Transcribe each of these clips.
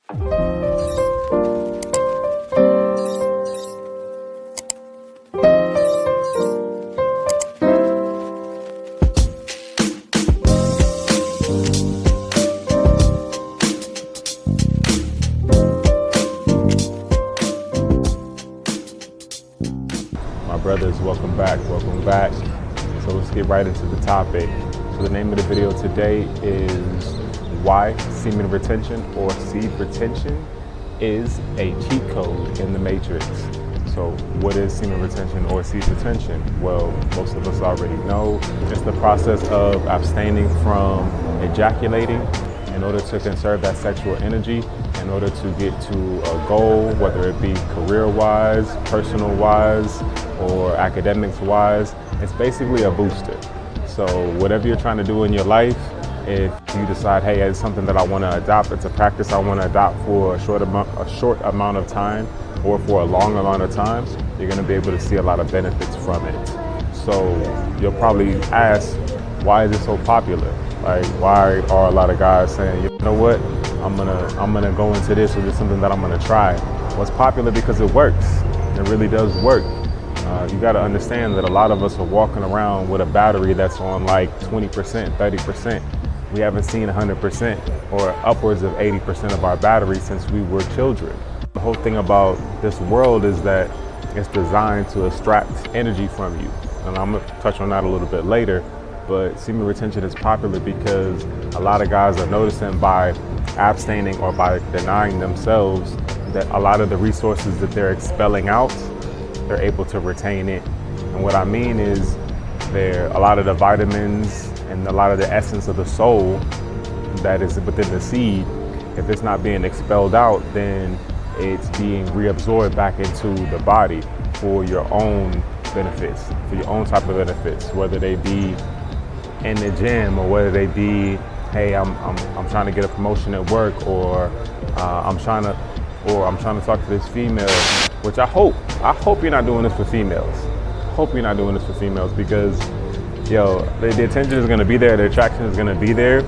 Brothers, welcome back. So let's get right into the topic. So the name of the video today is why semen retention or seed retention is a cheat code in the matrix. So what is semen retention or seed retention? Well, most of us already know. It's the process of abstaining from ejaculating in order to conserve that sexual energy, in order to get to a goal, whether it be career-wise, personal-wise, or academics-wise. It's basically a booster. So whatever you're trying to do in your life, if you decide, hey, it's something that I want to adopt, it's a practice I want to adopt for a short amount of time or for a long amount of time, you're going to be able to see a lot of benefits from it. So you'll probably ask, why is it so popular? Like, why are a lot of guys saying, you know what, I'm gonna go into this, or this is something that I'm gonna try? Well, it's popular because it works. It really does work. You got to understand that a lot of us are walking around with a battery that's on like 20%, 30%. We haven't seen 100% or upwards of 80% of our battery since we were children. The whole thing about this world is that it's designed to extract energy from you. And I'm gonna touch on that a little bit later. But semen retention is popular because a lot of guys are noticing by abstaining or by denying themselves that a lot of the resources that they're expelling out, they're able to retain it. And what I mean is a lot of the vitamins and a lot of the essence of the soul that is within the seed, if it's not being expelled out, then it's being reabsorbed back into the body for your own benefits, for your own type of benefits, whether they be in the gym or whether they be, hey, I'm trying to get a promotion at work, or I'm trying to talk to this female, which I hope you're not doing this for females. Hope you're not doing this for females, because the attention is going to be there, the attraction is going to be there.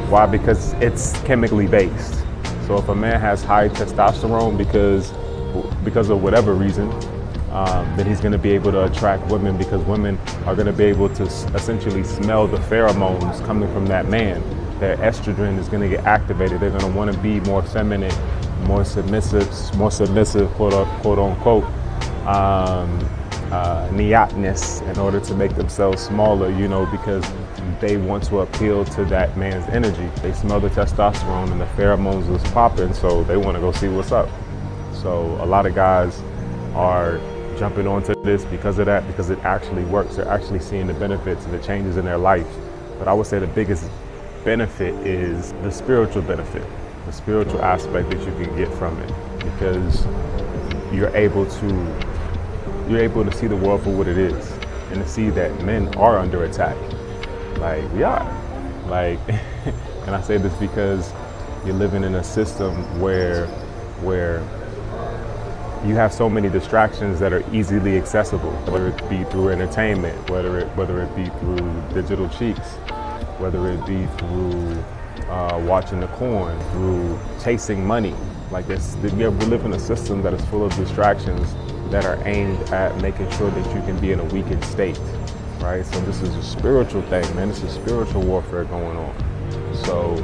Why? Because it's chemically based. So if a man has high testosterone because of whatever reason, then he's going to be able to attract women, because women are going to be able to essentially smell the pheromones coming from that man. Their estrogen is going to get activated. They're going to want to be more feminine, more submissive, quote unquote, neotness, in order to make themselves smaller, because they want to appeal to that man's energy. They smell the testosterone and the pheromones is popping, so they want to go see what's up. So a lot of guys are jumping onto this because of that, because it actually works. They're actually seeing the benefits and the changes in their life. But I would say the biggest benefit is the spiritual benefit, the spiritual aspect that you can get from it, because you're able to see the world for what it is, and to see that men are under attack. Like, we are. Like, and I say this because you're living in a system where you have so many distractions that are easily accessible, whether it be through entertainment, whether it be through digital cheeks, whether it be through watching the corn, through chasing money. Like we live in a system that is full of distractions that are aimed at making sure that you can be in a weakened state, right? So this is a spiritual thing, man. This is spiritual warfare going on. So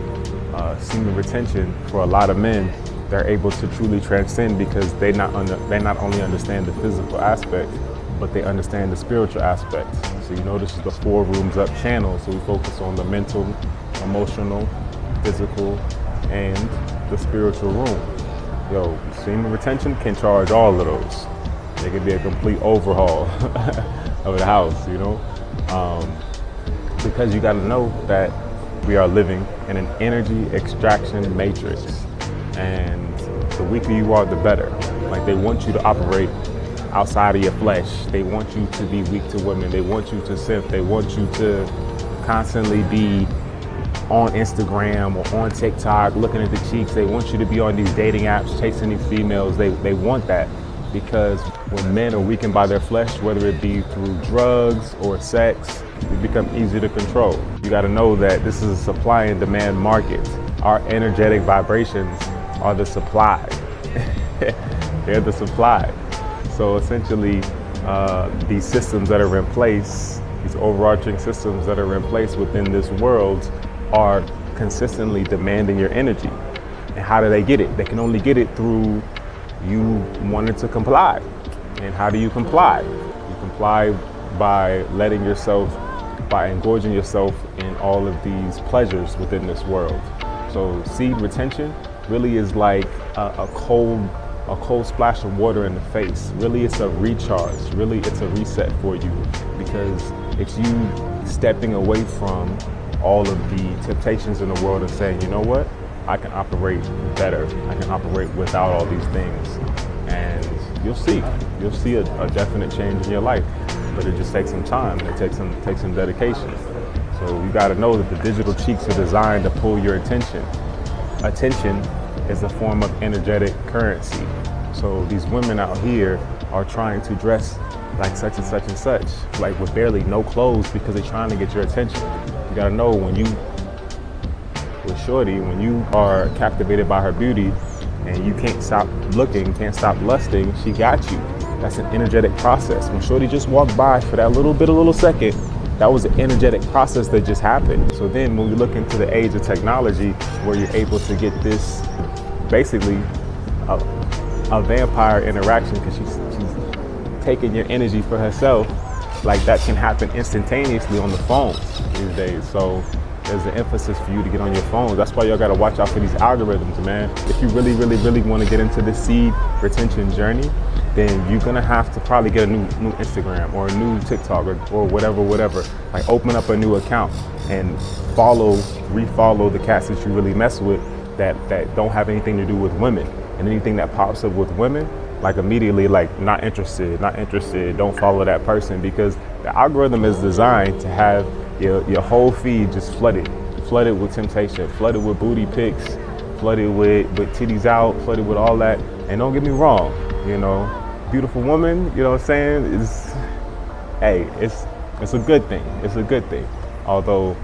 semen retention, for a lot of men, they're able to truly transcend, because they not only understand the physical aspect, but they understand the spiritual aspect. So this is the 4 rooms up channel. So we focus on the mental, emotional, physical, and the spiritual room. Semen retention can charge all of those. It can be a complete overhaul of the house, because you got to know that we are living in an energy extraction matrix. And the weaker you are, the better. Like, they want you to operate outside of your flesh. They want you to be weak to women. They want you to simp. They want you to constantly be on Instagram or on TikTok looking at the cheeks. They want you to be on these dating apps chasing these females. They want that, because when men are weakened by their flesh, whether it be through drugs or sex, we become easy to control. You got to know that this is a supply and demand market. Our energetic vibrations are the supply. They're the supply. So essentially, these systems that are in place, these overarching systems that are in place within this world are consistently demanding your energy. And how do they get it? They can only get it through you wanting to comply. And how do you comply? You comply by by engorging yourself in all of these pleasures within this world. So seed retention really is like a cold splash of water in the face. Really, it's a recharge. Really, it's a reset for you, because it's you stepping away from all of the temptations in the world and saying, you know what? I can operate better. I can operate without all these things. And you'll see a definite change in your life. But it just takes some time. It takes some dedication. So you got to know that the digital cheeks are designed to pull your attention. Attention is a form of energetic currency. So these women out here are trying to dress like such and such and such, like with barely no clothes, because they're trying to get your attention. You gotta know when you are captivated by her beauty and you can't stop looking, can't stop lusting, she got you. That's an energetic process. When shorty just walked by for that little second, that was an energetic process that just happened. So then when we look into the age of technology, where you're able to get this, basically a vampire interaction, because she's taking your energy for herself, like that can happen instantaneously on the phones these days. So there's an emphasis for you to get on your phone. That's why y'all gotta watch out for these algorithms, man. If you really want to get into the seed retention journey, then you're gonna have to probably get a new Instagram or a new TikTok or whatever. Like open up a new account and refollow the cats that you really mess with that don't have anything to do with women. And anything that pops up with women, like immediately, like not interested, don't follow that person, because the algorithm is designed to have your whole feed just flooded with temptation, flooded with booty pics, flooded with titties out, flooded with all that. And don't get me wrong, beautiful woman, you know what I'm saying, it's a good thing. It's a good thing. Although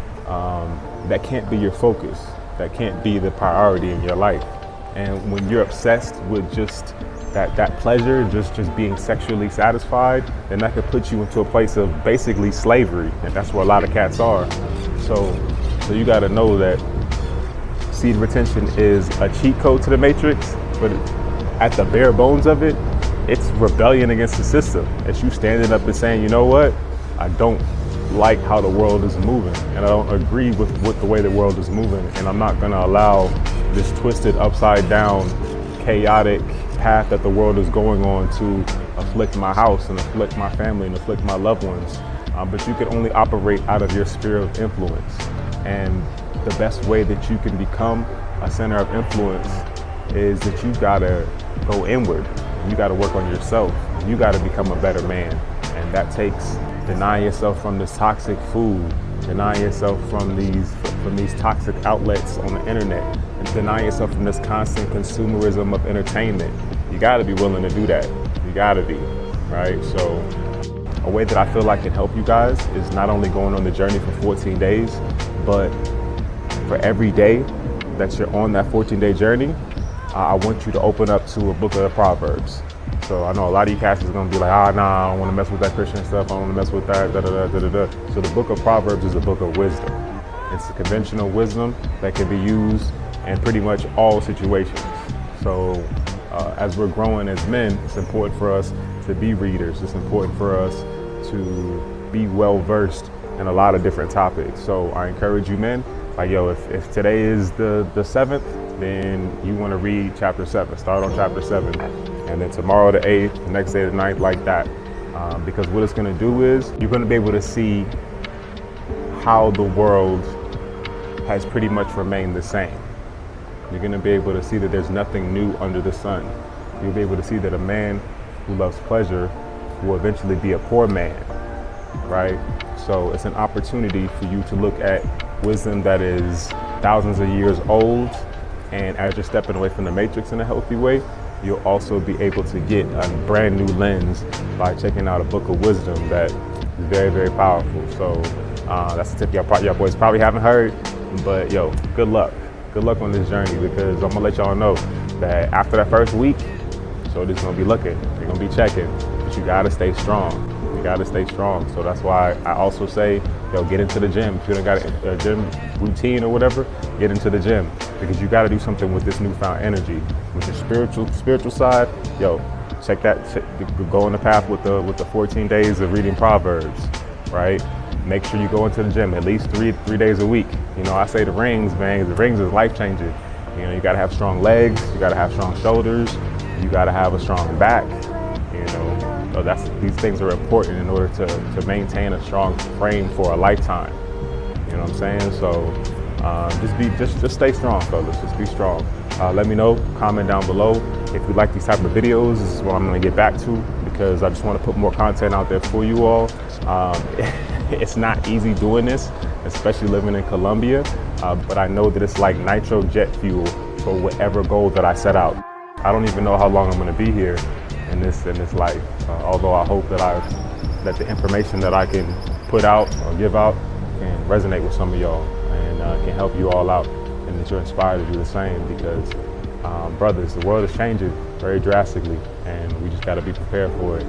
that can't be your focus. That can't be the priority in your life. And when you're obsessed with just that pleasure, just being sexually satisfied, then that could put you into a place of basically slavery. And that's where a lot of cats are. So you gotta know that seed retention is a cheat code to the matrix, but at the bare bones of it, it's rebellion against the system. It's you standing up and saying, you know what? I don't like how the world is moving, and I don't agree with the way the world is moving, and I'm not gonna allow this twisted, upside down, chaotic path that the world is going on to afflict my house and afflict my family and afflict my loved ones. But you can only operate out of your sphere of influence. And the best way that you can become a center of influence is that you gotta go inward. You gotta work on yourself. You gotta become a better man. And that takes denying yourself from this toxic food, denying yourself from these toxic outlets on the internet, and denying yourself from this constant consumerism of entertainment. You gotta be willing to do that. You gotta be, right? So a way that I feel like can help you guys is not only going on the journey for 14 days, but for every day that you're on that 14-day journey, I want you to open up to a book of the Proverbs. So I know a lot of you cats is gonna be like, nah, I don't wanna mess with that Christian stuff, I don't wanna mess with that, da-da-da. So the book of Proverbs is a book of wisdom. It's a conventional wisdom that can be used in pretty much all situations. So as we're growing as men, it's important for us to be readers. It's important for us to be well-versed in a lot of different topics. So I encourage you men, like, if today is the 7th, then you wanna read chapter 7, start on chapter 7. And then tomorrow the 8th, the next day the 9th, like that. Because what it's gonna do is you're gonna be able to see how the world has pretty much remained the same. You're gonna be able to see that there's nothing new under the sun. You'll be able to see that a man who loves pleasure will eventually be a poor man, right? So it's an opportunity for you to look at wisdom that is thousands of years old, and as you're stepping away from the matrix in a healthy way, you'll also be able to get a brand new lens by checking out a book of wisdom that is very, very powerful. So that's a tip y'all boys probably haven't heard, but good luck. Good luck on this journey, because I'm gonna let y'all know that after that first week, shoulders gonna be looking, they're gonna be checking, but you gotta stay strong. You gotta stay strong. So that's why I also say, yo, get into the gym. If you don't got a gym routine or whatever, get into the gym, because you gotta do something with this newfound energy. With your spiritual side, yo, check that, go on the path with the 14 days of reading Proverbs, right? Make sure you go into the gym at least three days a week. You know, I say the rings, man, the rings is life changing. You know, you gotta have strong legs, you gotta have strong shoulders, you gotta have a strong back, you know. So these things are important in order to maintain a strong frame for a lifetime. You know what I'm saying? So just stay strong, fellas. Just be strong. Let me know, comment down below if you like these type of videos. This is what I'm gonna get back to, because I just want to put more content out there for you all. It's not easy doing this, especially living in Colombia, but I know that it's like nitro jet fuel for whatever goal that I set out. I don't even know how long I'm gonna be here in this life. Although I hope that the information that I can put out or give out can resonate with some of y'all and can help you all out, and that you're inspired to do the same, because brothers, the world is changing very drastically, and we just got to be prepared for it.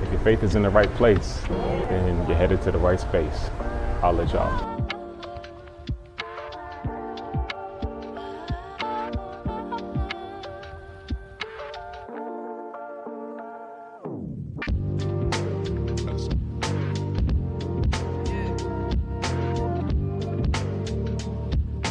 If your faith is in the right place, then you're headed to the right space. I'll let y'all.